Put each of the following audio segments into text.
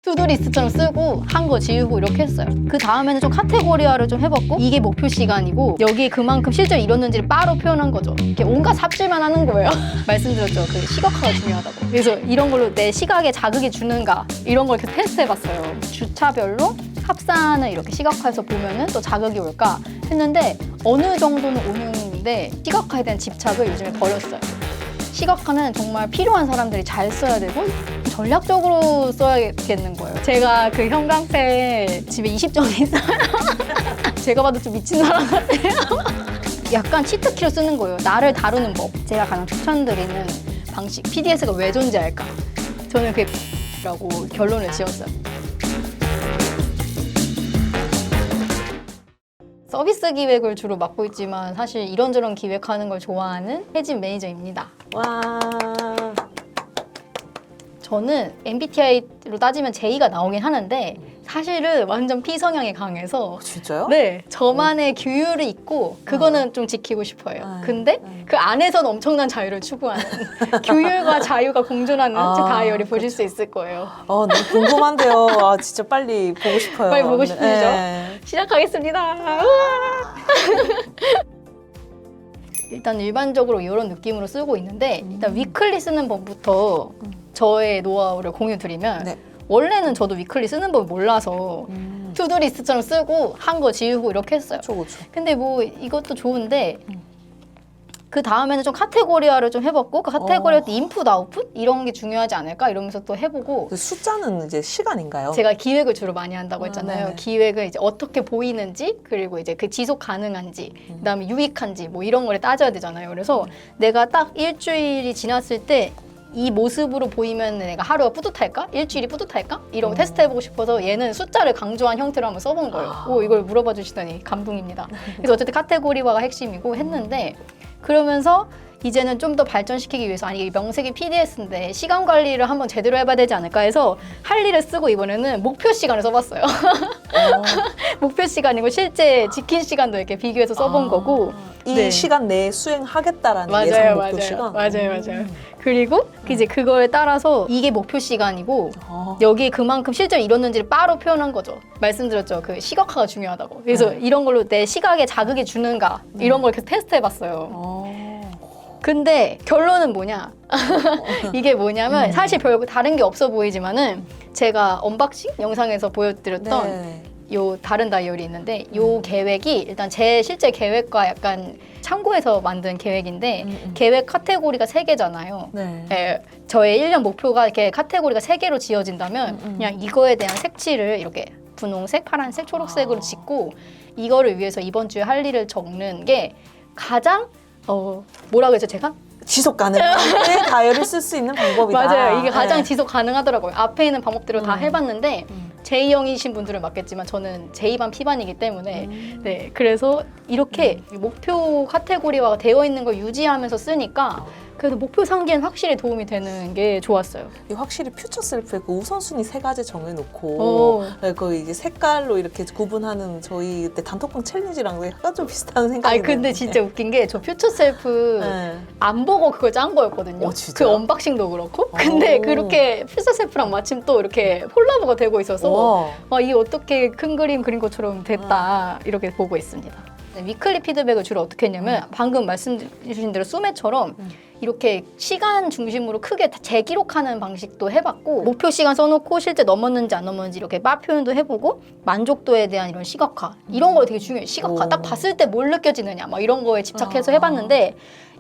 투두리스트처럼 쓰고 한 거 지우고 이렇게 했어요. 그 다음에는 좀 카테고리화를 좀 해봤고 이게 목표 시간이고 여기에 그만큼 실제로 이뤘는지를 바로 표현한 거죠. 이렇게 온갖 삽질만 하는 거예요. 말씀드렸죠. 그 시각화가 중요하다고. 그래서 이런 걸로 내 시각에 자극이 주는가 이런 걸 이렇게 테스트해봤어요. 주차별로 합산을 이렇게 시각화해서 보면은 또 자극이 올까 했는데 어느 정도는 오는데 시각화에 대한 집착을 요즘에 버렸어요. 시각화는 정말 필요한 사람들이 잘 써야 되고 전략적으로 써야겠는 거예요. 제가 그 형광펜 집에 20점 있어요. 제가 봐도 좀 미친 사람 같아요. 약간 치트키로 쓰는 거예요. 나를 다루는 법. 제가 가장 추천드리는 방식. PDS가 왜 존재할까? 저는 그게 라고 결론을 지었어요. 서비스 기획을 주로 맡고 있지만 사실 이런저런 기획하는 걸 좋아하는 혜진 매니저입니다. 와. 저는 MBTI로 따지면 J가 나오긴 하는데 사실은 완전 P 성향이 강해서 진짜요? 네, 저만의 규율이 있고 그거는 좀 지키고 싶어요. 근데 그 안에서는 엄청난 자유를 추구하는 규율과 자유가 공존하는 다이어리 보실 수 있을 거예요. 너무 궁금한데요. 아, 진짜 빨리 보고 싶어요. 빨리 보고 싶으시죠? 네. 시작하겠습니다. 일단 일반적으로 이런 느낌으로 쓰고 있는데 일단 위클리 쓰는 법부터 저의 노하우를 공유 드리면 네. 원래는 저도 위클리 쓰는 법을 몰라서 투두리스트처럼 쓰고 한 거 지우고 이렇게 했어요. 그쵸. 근데 뭐 이것도 좋은데 그 다음에는 좀 카테고리화를 좀 해봤고 그 카테고리화 때 인풋, 아웃풋 이런 게 중요하지 않을까 이러면서 또 해보고 그 숫자는 이제 시간인가요? 제가 기획을 주로 많이 한다고 했잖아요. 네네. 기획을 이제 어떻게 보이는지 그리고 이제 그 지속 가능한지 그다음에 유익한지 뭐 이런 걸 따져야 되잖아요. 그래서 내가 딱 일주일이 지났을 때 이 모습으로 보이면 내가 하루가 뿌듯할까? 일주일이 뿌듯할까? 이런 거 테스트해보고 싶어서 얘는 숫자를 강조한 형태로 한번 써본 거예요. 오, 이걸 물어봐 주시다니 감동입니다. 그래서 어쨌든 카테고리화가 핵심이고 했는데 그러면서 이제는 좀 더 발전시키기 위해서 아니 이게 명색이 PDS인데 시간 관리를 한번 제대로 해봐야 되지 않을까 해서 할 일을 쓰고 이번에는 목표 시간을 써봤어요. 목표 시간이고 실제 지킨 시간도 이렇게 비교해서 써본 거고 이 네. 시간 내에 수행하겠다라는 예상 목표 시간? 맞아요. 그리고 이제 그거에 따라서 이게 목표 시간이고 여기에 그만큼 실제로 이뤘는지를 바로 표현한 거죠. 말씀드렸죠. 그 시각화가 중요하다고. 그래서 이런 걸로 내 시각에 자극이 주는가 이런 걸 계속 테스트해봤어요. 근데 결론은 뭐냐? 이게 뭐냐면 사실 별거 다른 게 없어 보이지만은 제가 언박싱 영상에서 보여드렸던 네. 요 다른 다이어리 있는데 요 계획이 일단 제 실제 계획과 약간 참고해서 만든 계획인데 계획 카테고리가 3개잖아요. 네. 예, 저의 1년 목표가 이렇게 카테고리가 3개로 지어진다면 그냥 이거에 대한 색칠을 이렇게 분홍색, 파란색, 초록색으로 짓고 이거를 위해서 이번 주에 할 일을 적는 게 가장 뭐라 그랬죠 제가? 지속 가능하게 다이어리를 쓸 수 있는 방법이다. 맞아요. 이게 가장 네. 지속 가능하더라고요. 앞에 있는 방법대로 다 해봤는데 J형이신 분들은 맞겠지만 저는 J반, P반이기 때문에 네 그래서 이렇게 목표 카테고리화가 되어 있는 걸 유지하면서 쓰니까 그래도 목표 상기엔 확실히 도움이 되는 게 좋았어요. 확실히 퓨처 셀프에 그 우선순위 3가지 정해놓고 그 이제 색깔로 이렇게 구분하는 저희 그때 단톡방 챌린지랑 약간 좀 비슷한 생각이 아니 근데 진짜 웃긴 게 저 퓨처 셀프 네. 안 보고 그걸 짠 거였거든요. 진짜요? 그 언박싱도 그렇고. 근데 그렇게 퓨처 셀프랑 마침 또 이렇게 콜라보가 되고 있어서 이게 어떻게 큰 그림 그린 것처럼 됐다 이렇게 보고 있습니다. 네, 위클리 피드백을 주로 어떻게 했냐면 방금 말씀 주신 대로 수매처럼 이렇게 시간 중심으로 크게 재기록하는 방식도 해봤고 목표 시간 써놓고 실제 넘었는지 안 넘었는지 이렇게 바 표현도 해보고 만족도에 대한 이런 시각화 이런 거 되게 중요해요. 시각화 딱 봤을 때 뭘 느껴지느냐 막 이런 거에 집착해서 해봤는데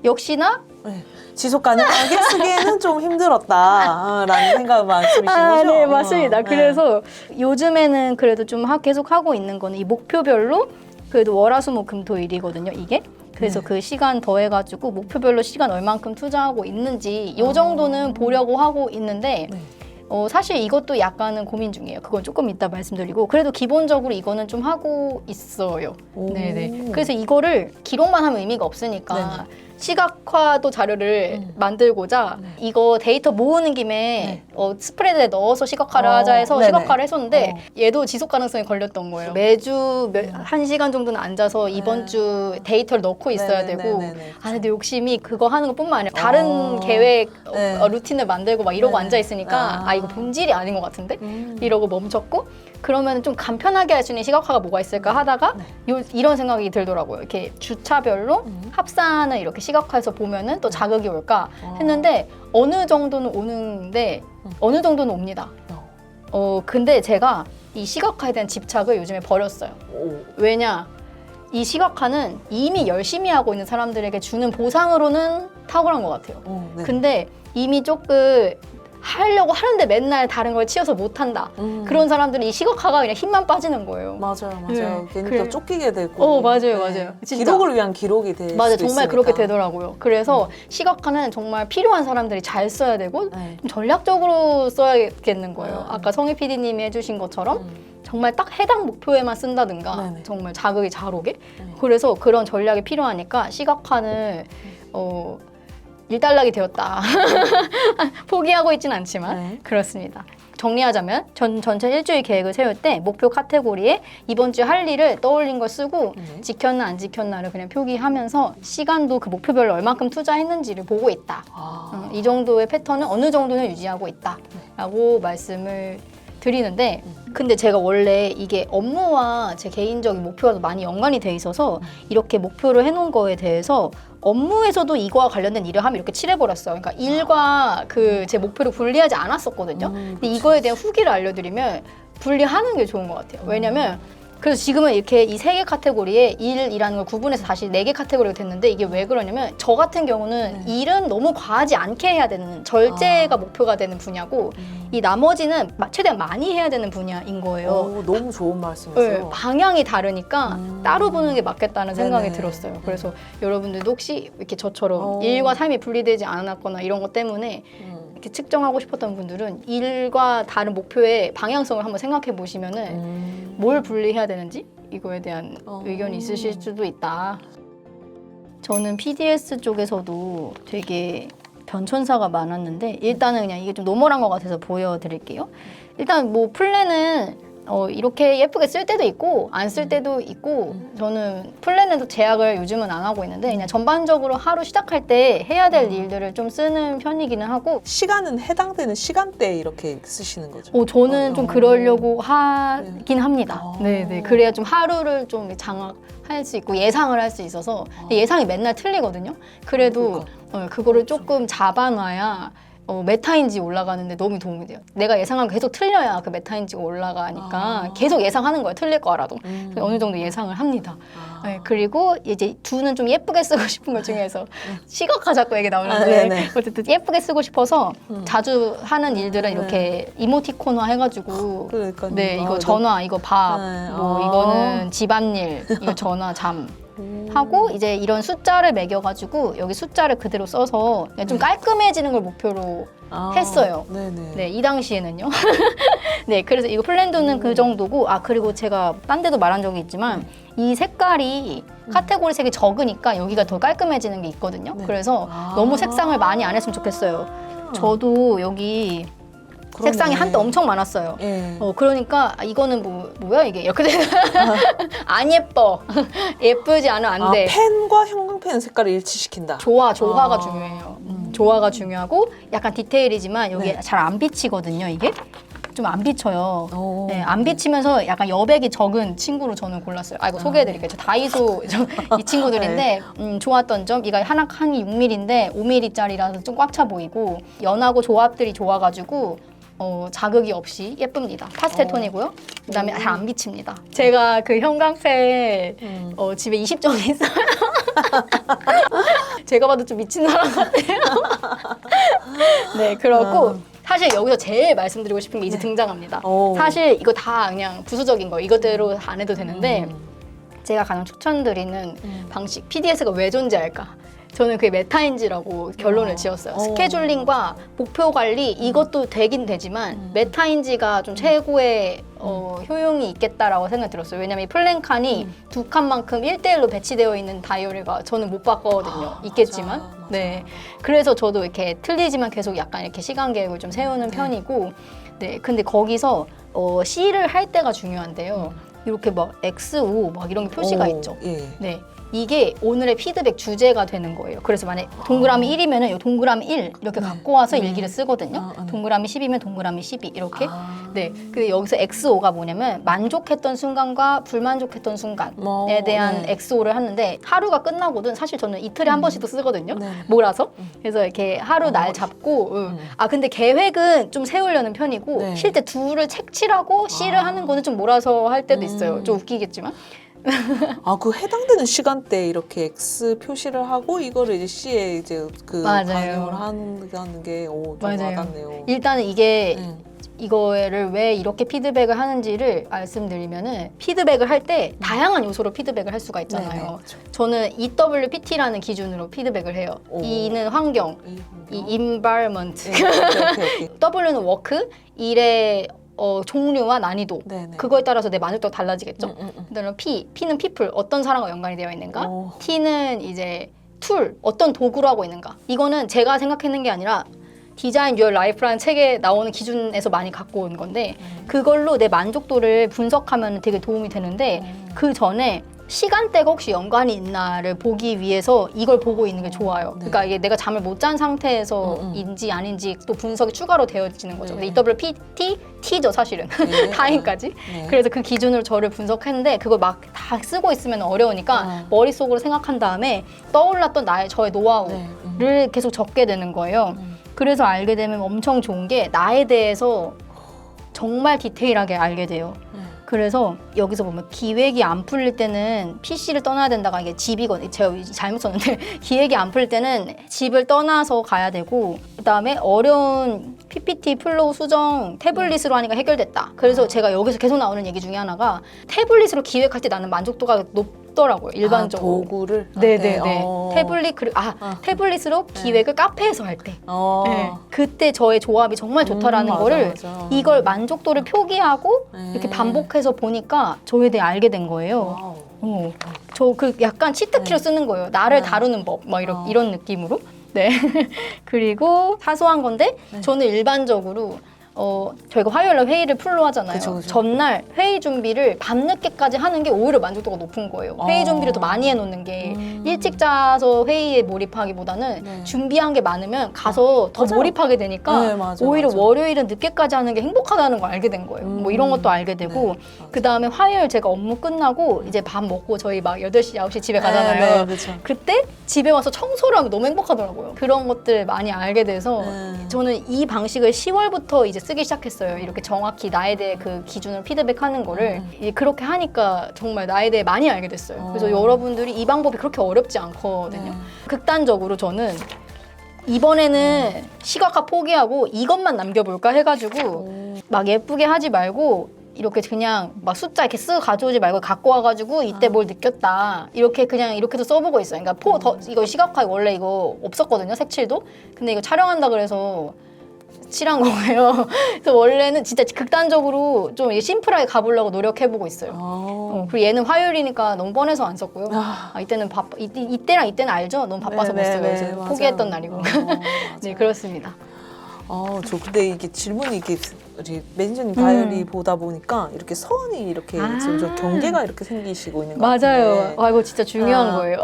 역시나 네. 지속 가능하게 쓰기에는 좀 힘들었다라는 생각을 말씀이신 거죠? 네 맞습니다. 네. 그래서 요즘에는 그래도 좀 계속 하고 있는 거는 이 목표별로 그래도 월화수목금토일이거든요 이게. 그래서 그 시간 더해가지고 목표별로 시간 얼만큼 투자하고 있는지 요 정도는 보려고 하고 있는데 사실 이것도 약간은 고민 중이에요. 그건 조금 이따 말씀드리고 그래도 기본적으로 이거는 좀 하고 있어요. 네네. 그래서 이거를 기록만 하면 의미가 없으니까 시각화도 자료를 만들고자 네. 이거 데이터 모으는 김에 스프레드에 넣어서 시각화를 하자 해서 네네. 시각화를 했었는데 얘도 지속 가능성이 걸렸던 거예요. 매주 1시간 정도는 앉아서 이번 주 데이터를 넣고 있어야 네네네네네. 되고 근데 욕심이 그거 하는 것뿐만 아니라 다른 계획 네. 루틴을 만들고 막 이러고 네. 앉아 있으니까 이거 본질이 아닌 것 같은데 이러고 멈췄고 그러면 좀 간편하게 할 수 있는 시각화가 뭐가 있을까 하다가 이런 생각이 들더라고요. 이렇게 주차별로 합산을 이렇게 시각화해서 보면은 또 자극이 올까 했는데 어느 정도는 오는데 어느 정도는 옵니다. 근데 제가 이 시각화에 대한 집착을 요즘에 버렸어요. 왜냐? 이 시각화는 이미 열심히 하고 있는 사람들에게 주는 보상으로는 탁월한 것 같아요. 네. 근데 이미 조금 하려고 하는데 맨날 다른 걸 치여서 못한다. 그런 사람들은 이 시각화가 그냥 힘만 빠지는 거예요. 맞아요. 네. 괜히 그래. 또 쫓기게 되고. 맞아요. 진짜. 기록을 위한 기록이 될 맞아요. 수도 정말 있으니까. 그렇게 되더라고요. 그래서 시각화는 정말 필요한 사람들이 잘 써야 되고 네. 좀 전략적으로 써야겠는 거예요. 아까 성희 PD님이 해주신 것처럼 정말 딱 해당 목표에만 쓴다든가 네네. 정말 자극이 잘 오게. 그래서 그런 전략이 필요하니까 시각화는 일단락이 되었다. 포기하고 있지는 않지만 네. 그렇습니다. 정리하자면 전체 일주일 계획을 세울 때 목표 카테고리에 이번 주에 할 일을 떠올린 걸 쓰고 지켰나 안 지켰나를 그냥 표기하면서 시간도 그 목표별로 얼만큼 투자했는지를 보고 있다. 이 정도의 패턴은 어느 정도는 유지하고 있다. 라고 말씀을 드리는데 근데 제가 원래 이게 업무와 제 개인적인 목표와도 많이 연관이 돼 있어서 이렇게 목표를 해놓은 거에 대해서 업무에서도 이거와 관련된 일을 하면 이렇게 칠해버렸어요. 그러니까 일과 그 제 목표를 분리하지 않았었거든요. 근데 이거에 대한 후기를 알려드리면 분리하는 게 좋은 것 같아요. 왜냐면 그래서 지금은 이렇게 이 3개 카테고리에 일이라는 걸 구분해서 다시 4개 카테고리가 됐는데 이게 왜 그러냐면 저 같은 경우는 일은 너무 과하지 않게 해야 되는 절제가 목표가 되는 분야고 이 나머지는 최대한 많이 해야 되는 분야인 거예요. 너무 좋은 말씀이세요. 네, 방향이 다르니까 따로 보는 게 맞겠다는 생각이 네네. 들었어요. 그래서 여러분들도 혹시 이렇게 저처럼 일과 삶이 분리되지 않았거나 이런 것 때문에 이렇게 측정하고 싶었던 분들은 일과 다른 목표의 방향성을 한번 생각해 보시면은 뭘 분리해야 되는지 이거에 대한 의견이 있으실 수도 있다. 저는 PDS 쪽에서도 되게 변천사가 많았는데 일단은 그냥 이게 좀 노멀한 것 같아서 보여드릴게요. 일단 뭐 플랜은 이렇게 예쁘게 쓸 때도 있고 안 쓸 때도 있고 저는 플랜에도 제약을 요즘은 안 하고 있는데 그냥 전반적으로 하루 시작할 때 해야 될 일들을 좀 쓰는 편이기는 하고 시간은 해당되는 시간대에 이렇게 쓰시는 거죠? 저는 좀 그러려고 하긴 합니다. 네네. 그래야 좀 하루를 좀 장악할 수 있고 예상을 할 수 있어서 근데 예상이 맨날 틀리거든요. 그래도 그거를 조금 잡아놔야 메타인지 올라가는데 너무 도움이 돼요. 내가 예상한 거 계속 틀려야 그 메타인지가 올라가니까 계속 예상하는 거예요. 틀릴 거라도. 어느 정도 예상을 합니다. 네, 그리고 이제 2는 좀 예쁘게 쓰고 싶은 것 중에서 시각화 자꾸 얘기 나오는데 어쨌든 예쁘게 쓰고 싶어서 자주 하는 일들은 이렇게 이모티콘화 해가지고 그러니까요. 네, 이거 전화, 이거 밥, 뭐 이거는 집안일, 이거 전화, 잠 하고 이제 이런 숫자를 매겨가지고 여기 숫자를 그대로 써서 좀 깔끔해지는 걸 목표로 했어요. 네네. 네, 이 당시에는요. 네, 그래서 이거 플랜도는 그 정도고 그리고 제가 딴 데도 말한 적이 있지만 이 색깔이 카테고리 색이 적으니까 여기가 더 깔끔해지는 게 있거든요. 그래서 너무 색상을 많이 안 했으면 좋겠어요. 저도 여기 색상이 한때 엄청 많았어요. 그러니까 이거는 뭐야 이게 이렇게 되는 안 예뻐. 예쁘지 않으면 안 돼. 펜과 형광펜 색깔을 일치시킨다. 조화가 중요해요. 조화가 중요하고 약간 디테일이지만 여기 잘 안 비치거든요. 이게 좀 안 비쳐요. 네, 안 비치면서 약간 여백이 적은 친구로 저는 골랐어요. 이거 소개해드릴게요. 저 다이소 이 친구들인데 좋았던 점 이거 하나 칸이 6mm인데 5mm짜리라서 좀 꽉 차 보이고 연하고 조합들이 좋아가지고 자극이 없이 예쁩니다. 파스텔 톤이고요. 그다음에 잘 안 비칩니다. 제가 그 형광펜 집에 20종 있어요. 제가 봐도 좀 미친 사람 같아요. 네, 그렇고 사실 여기서 제일 말씀드리고 싶은 게 이제 등장합니다. 사실 이거 다 그냥 부수적인 거 이거대로 안 해도 되는데 제가 가장 추천드리는 방식 PDS가 왜 존재할까? 저는 그게 메타인지라고 결론을 지었어요. 스케줄링과 목표 관리 이것도 되긴 되지만 메타인지가 좀 최고의 효용이 있겠다라고 생각이 들었어요. 왜냐면 이 플랜칸이 두 칸만큼 1대1로 배치되어 있는 다이어리가 저는 못 봤거든요. 있겠지만. 맞아. 네. 그래서 저도 이렇게 틀리지만 계속 약간 이렇게 시간 계획을 좀 세우는 편이고, 네. 근데 거기서 C를 할 때가 중요한데요. 이렇게 막 X, O 막 이런 게 표시가 있죠. 예. 네. 이게 오늘의 피드백 주제가 되는 거예요. 그래서 만약에 동그라미 1이면은 요 동그라미 1 이렇게 갖고 와서 일기를 쓰거든요. 동그라미 10이면 동그라미 12 이렇게. 네. 근데 여기서 XO가 뭐냐면 만족했던 순간과 불만족했던 순간에 대한 XO를 하는데 하루가 끝나고든 사실 저는 이틀에 한 번씩도 쓰거든요. 몰아서. 그래서 이렇게 하루 날 잡고 아 근데 계획은 좀 세우려는 편이고 쉴 때 둘을 색칠하고 C를 하는 거는 좀 몰아서 할 때도 있어요. 좀 웃기겠지만. 아, 그 해당되는 시간대에 이렇게 X 표시를 하고 이거를 이제 C에 이제 그 반영을 하는 게 좀 와닿네요. 일단은 이게 이거를 왜 이렇게 피드백을 하는지를 말씀드리면은 피드백을 할 때 다양한 요소로 피드백을 할 수가 있잖아요. 저는 EWPT라는 기준으로 피드백을 해요. E는 환경, 이 environment, 오케이. W는 work, 일의 종류와 난이도 그거에 따라서 내 만족도가 달라지겠죠. 그다음에 P는 people 어떤 사람과 연관이 되어 있는가. T는 이제 툴 어떤 도구로 하고 있는가. 이거는 제가 생각해낸 게 아니라 디자인 유얼 라이프라는 책에 나오는 기준에서 많이 갖고 온 건데 그걸로 내 만족도를 분석하면 되게 도움이 되는데 그 전에 시간대가 혹시 연관이 있나를 보기 위해서 이걸 보고 있는 게 좋아요. 그러니까 이게 내가 잠을 못 잔 상태에서인지 아닌지 또 분석이 추가로 되어지는 거죠. EWPT, T죠 사실은. 타임까지. 그래서 그 기준으로 저를 분석했는데 그걸 막 다 쓰고 있으면 어려우니까 머릿속으로 생각한 다음에 떠올랐던 저의 노하우를 계속 적게 되는 거예요. 그래서 알게 되면 엄청 좋은 게 나에 대해서 정말 디테일하게 알게 돼요. 그래서 여기서 보면 기획이 안 풀릴 때는 PC를 떠나야 된다가 이게 집이거든요. 제가 잘못 썼는데 기획이 안 풀릴 때는 집을 떠나서 가야 되고 그다음에 어려운 PPT 플로우 수정 태블릿으로 하니까 해결됐다. 그래서 제가 여기서 계속 나오는 얘기 중에 하나가 태블릿으로 기획할 때 나는 만족도가 높더라고요. 일반적으로. 도구를? 네네네. 태블릿 태블릿으로 기획을 카페에서 할 때. 네. 그때 저의 조합이 정말 좋다라는 거를 이걸 만족도를 표기하고 이렇게 반복해서 보니까 저에 대해 알게 된 거예요. 저 그 약간 치트키로 쓰는 거예요. 나를 다루는 법, 막 이런 느낌으로. 네. 그리고 사소한 건데 저는 일반적으로 저희가 화요일날 회의를 풀로 하잖아요. 그쵸. 전날 회의 준비를 밤늦게까지 하는 게 오히려 만족도가 높은 거예요. 회의 준비를 더 많이 해놓는 게 일찍 자서 회의에 몰입하기보다는 준비한 게 많으면 가서 더 몰입하게 되니까 오히려 월요일은 늦게까지 하는 게 행복하다는 걸 알게 된 거예요. 뭐 이런 것도 알게 되고 그 다음에 화요일 제가 업무 끝나고 이제 밥 먹고 저희 막 8시, 9시 집에 가잖아요. 그때 집에 와서 청소를 하면 너무 행복하더라고요. 그런 것들 많이 알게 돼서 저는 이 방식을 10월부터 이제 쓰기 시작했어요. 이렇게 정확히 나에 대해 그 기준을 피드백하는 거를 그렇게 하니까 정말 나에 대해 많이 알게 됐어요. 그래서 여러분들이 이 방법이 그렇게 어렵지 않거든요. 극단적으로 저는 이번에는 시각화 포기하고 이것만 남겨볼까 해가지고 막 예쁘게 하지 말고 이렇게 그냥 막 숫자 이렇게 쓰고 가져오지 말고 갖고 와가지고 이때 뭘 느꼈다 이렇게 그냥 이렇게도 써보고 있어요. 그러니까 이거 시각화 원래 이거 없었거든요. 색칠도. 근데 이거 촬영한다 그래서 칠한 거예요. 그래서 원래는 진짜 극단적으로 좀 심플하게 가보려고 노력해보고 있어요. 그리고 얘는 화요일이니까 너무 뻔해서 안 썼고요. 이때는 이때랑 이때는 알죠? 너무 바빠서 못 써요. 그래서 포기했던 날이고. 네, 그렇습니다. 저 근데 이게 질문이 이게 우리 매니저님 다이어리 보다 보니까 이렇게 선이 이렇게 지금 좀 경계가 이렇게 생기시고 있는 것 같아요. 맞아요. 이거 진짜 중요한 거예요.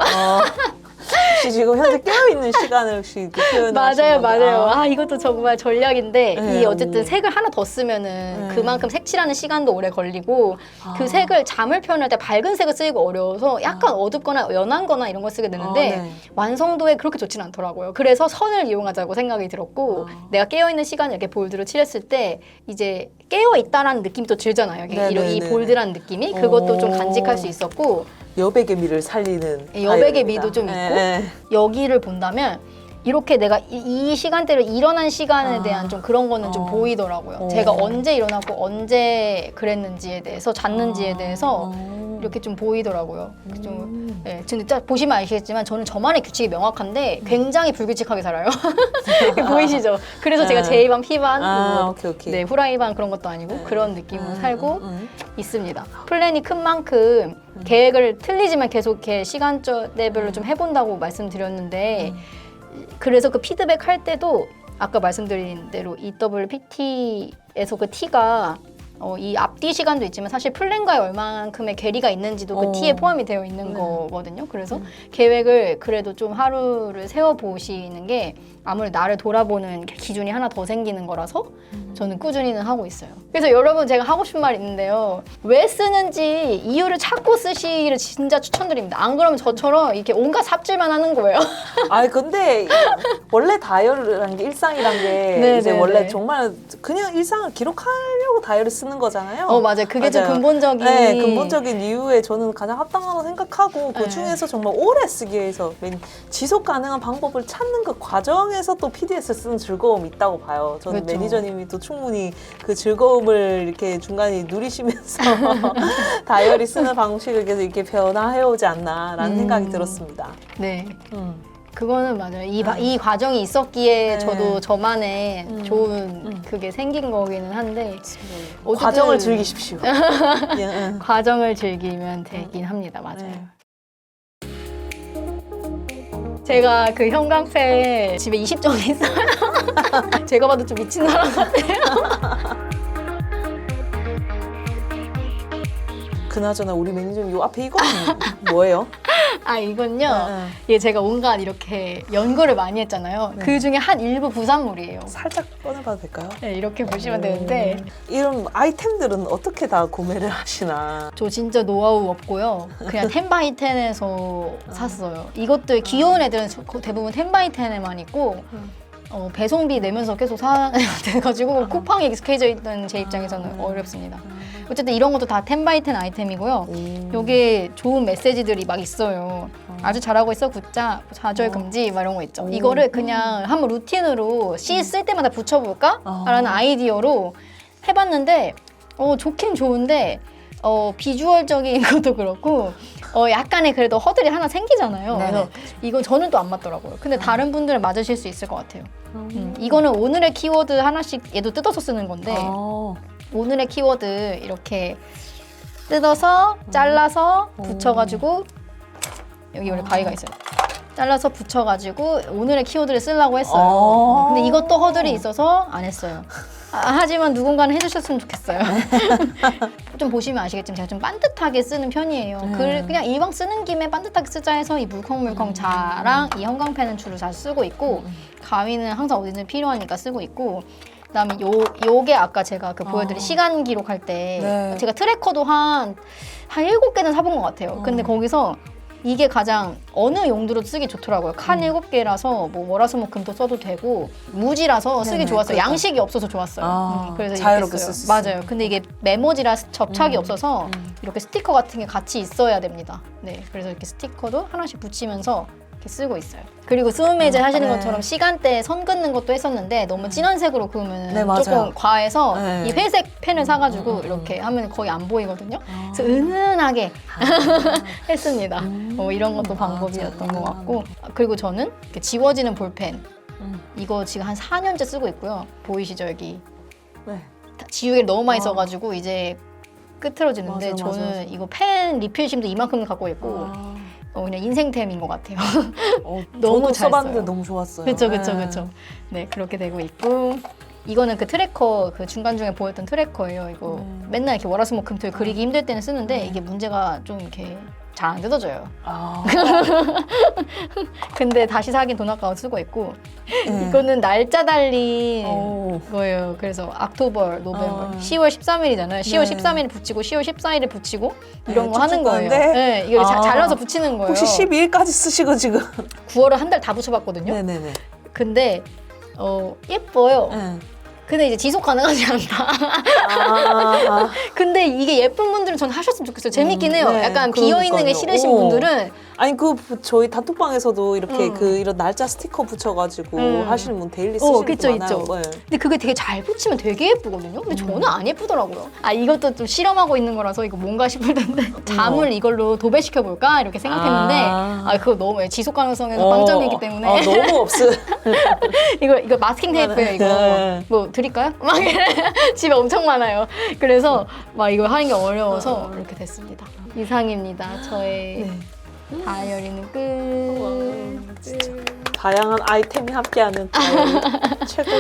혹시 지금 현재 깨어있는 시간을 혹시 표현하시는 맞아요. 이것도 정말 전략인데 이 어쨌든 색을 하나 더 쓰면은 그만큼 색칠하는 시간도 오래 걸리고 그 색을 잠을 표현할 때 밝은 색을 쓰기가 어려워서 약간 어둡거나 연한 거나 이런 걸 쓰게 되는데 완성도에 그렇게 좋지는 않더라고요. 그래서 선을 이용하자고 생각이 들었고 내가 깨어있는 시간을 이렇게 볼드로 칠했을 때 이제 깨어있다라는 느낌이 또 들잖아요. 이 볼드라는 느낌이 그것도 좀 간직할 수 있었고 여백의 미를 살리는 여백의 미도 좀 있고 여기를 본다면 이렇게 내가 이 시간대를 일어난 시간에 대한 좀 그런 거는 좀 보이더라고요. 제가 언제 일어나고 언제 그랬는지에 대해서 잤는지에 대해서 이렇게 좀 보이더라고요. 좀, 네, 지금 딱 보시면 아시겠지만 저는 저만의 규칙이 명확한데 굉장히 불규칙하게 살아요. 보이시죠? 그래서 제가 J반, P반, 오케이. 네, 후라이반 그런 것도 아니고 그런 느낌으로 살고 있습니다. 플랜이 큰 만큼 계획을 틀리지만 계속 이렇게 시간대별로 좀 해본다고 말씀드렸는데 그래서 그 피드백 할 때도 아까 말씀드린 대로 EWPT에서 그 T가 이 앞뒤 시간도 있지만 사실 플랜과의 얼만큼의 괴리가 있는지도 그 T에 포함이 되어 있는 거거든요. 그래서 계획을 그래도 좀 하루를 세워보시는 게 아무래도 나를 돌아보는 기준이 하나 더 생기는 거라서 저는 꾸준히는 하고 있어요. 그래서 여러분 제가 하고 싶은 말이 있는데요. 왜 쓰는지 이유를 찾고 쓰시기를 진짜 추천드립니다. 안 그러면 저처럼 이렇게 온갖 삽질만 하는 거예요. 근데 원래 다이어리라는 게 일상이란 게 이제 원래 정말 그냥 일상을 기록하려고 다이어리 쓰는 거잖아요. 맞아요. 그게 좀 근본적인 근본적인 이유에 저는 가장 합당하다고 생각하고 그 중에서 정말 오래 쓰기 위해서 지속 가능한 방법을 찾는 그 과정에서 또 PDS를 쓰는 즐거움이 있다고 봐요. 저는 그렇죠. 매니저님이 또 충분히 그 즐거움을 이렇게 중간에 누리시면서 다이어리 쓰는 방식을 계속 이렇게 변화해오지 않나라는 생각이 들었습니다. 네. 그거는 맞아요. 이 과정이 있었기에 저도 저만의 좋은 그게 생긴 거기는 한데 어쨌든 과정을 즐기십시오. 과정을 즐기면 되긴 합니다. 맞아요. 제가 그 형광펜 집에 20점 있어요. 제가 봐도 좀 미친 사람 같아요. 그나저나 우리 매니저님 요 앞에 이거는 뭐예요? 이건요. 이게 제가 온갖 이렇게 연구를 많이 했잖아요. 그 중에 한 일부 부산물이에요. 살짝 꺼내봐도 될까요? 네, 이렇게 보시면 되는데 이런 아이템들은 어떻게 다 구매를 하시나? 저 진짜 노하우 없고요. 그냥 10x10에서 샀어요. 이것들 귀여운 애들은 대부분 10x10에만 있고 배송비 내면서 계속 사야 돼가지고 쿠팡이 익숙해져 있던 제 입장에서는 어렵습니다. 어쨌든 이런 것도 다 10x10 아이템이고요. 여기에 좋은 메시지들이 막 있어요. 아주 잘하고 있어 굿자, 좌절 금지 막 이런 거 있죠. 이거를 그냥 한번 루틴으로 C 쓸 때마다 붙여볼까? 라는 아이디어로 해봤는데 좋긴 좋은데 비주얼적인 것도 그렇고 약간의 그래도 허들이 하나 생기잖아요. 그래서 이건 저는 또 안 맞더라고요. 근데 다른 분들은 맞으실 수 있을 것 같아요. 이거는 오늘의 키워드 하나씩 얘도 뜯어서 쓰는 건데 오늘의 키워드 이렇게 뜯어서 잘라서 붙여가지고 여기 원래 가위가 있어요. 잘라서 붙여가지고 오늘의 키워드를 쓰려고 했어요. 근데 이것도 허들이 있어서 안 했어요. 하지만 누군가는 해주셨으면 좋겠어요. 좀 보시면 아시겠지만 제가 좀 반듯하게 쓰는 편이에요. 그냥 이왕 쓰는 김에 반듯하게 쓰자 해서 이 물컹물컹 자랑 이 형광펜은 주로 잘 쓰고 있고 가위는 항상 어디든 필요하니까 쓰고 있고 그다음에 요게 아까 제가 그 보여드린 시간 기록할 때 제가 트래커도 한 7개는 사본 것 같아요. 근데 거기서 이게 가장 어느 용도로 쓰기 좋더라고요. 칸 7개라서 뭐 월화수목금도 써도 되고 무지라서 쓰기 좋았어요. 그러니까. 양식이 없어서 좋았어요. 그래서 자유롭게 이렇게 쓸 수 써요. 맞아요. 근데 이게 메모지라 접착이 없어서 이렇게 스티커 같은 게 같이 있어야 됩니다. 네, 그래서 이렇게 스티커도 하나씩 붙이면서 이렇게 쓰고 있어요. 그리고 스무메이즈 하시는 것처럼 시간대에 선 긋는 것도 했었는데 너무 진한 색으로 그으면 조금 과해서 이 회색 펜을 사가지고 이렇게 하면 거의 안 보이거든요. 그래서 은은하게 했습니다. 이런 것도 방법이었던 것 같고 그리고 저는 이렇게 지워지는 볼펜 이거 지금 한 4년째 쓰고 있고요. 보이시죠 여기? 지우개를 너무 많이 써가지고 이제 끄트러지는데 저는 이거 펜 리필심도 이만큼 갖고 있고 그냥 인생템인 것 같아요. 너무 잘 써봤는데 써요. 너무 좋았어요. 그렇죠. 네, 그렇게 되고 있고 이거는 그 트래커 그 중간 중에 보였던 트래커예요. 이거 맨날 이렇게 월화수목금토일 그리기 힘들 때는 쓰는데 이게 문제가 좀 이렇게 잘 안 뜯어져요. 근데 다시 사긴 돈 아까워 쓰고 있고 이거는 날짜 달린 거예요. 그래서 옥토버, 노벰버, 10월 13일이잖아요. 10월 13일 붙이고 10월 14일에 붙이고 이런 거 하는 거예요. 네, 이거 잘라서 붙이는 거예요. 혹시 12일까지 쓰시고 지금? 9월을 한 달 다 붙여봤거든요. 근데 예뻐요. 근데 이제 지속 가능하지 않다. 아, 근데 이게 예쁜 분들은 전 하셨으면 좋겠어요. 재밌긴 해요. 네, 약간 비어있는 게 그러니까요. 싫으신 오. 분들은 아니 저희 단톡방에서도 이렇게 음. 이런 날짜 스티커 붙여가지고 하시는 분 데일리 어, 쓰시는 그쵸, 분 많아요. 있죠. 네. 근데 그게 되게 잘 붙이면 되게 예쁘거든요. 근데 저는 안 예쁘더라고요. 아, 이것도 좀 실험하고 있는 거라서 이거 뭔가 싶을 텐데 잠을 이걸로 도배시켜 볼까 이렇게 생각했는데 아, 그거 너무 지속 가능성에서 빵점이기 때문에 아, 너무 없어. 이거 마스킹 테이프예요, 이거. 네. 뭐 드릴까요? 막 이래. 집에 엄청 많아요. 그래서 막 이거 하는 게 어려워서 이렇게 됐습니다. 이상입니다. 저의 다이어리는 끝. 다양한 아이템이 함께하는 다이어리. 최고.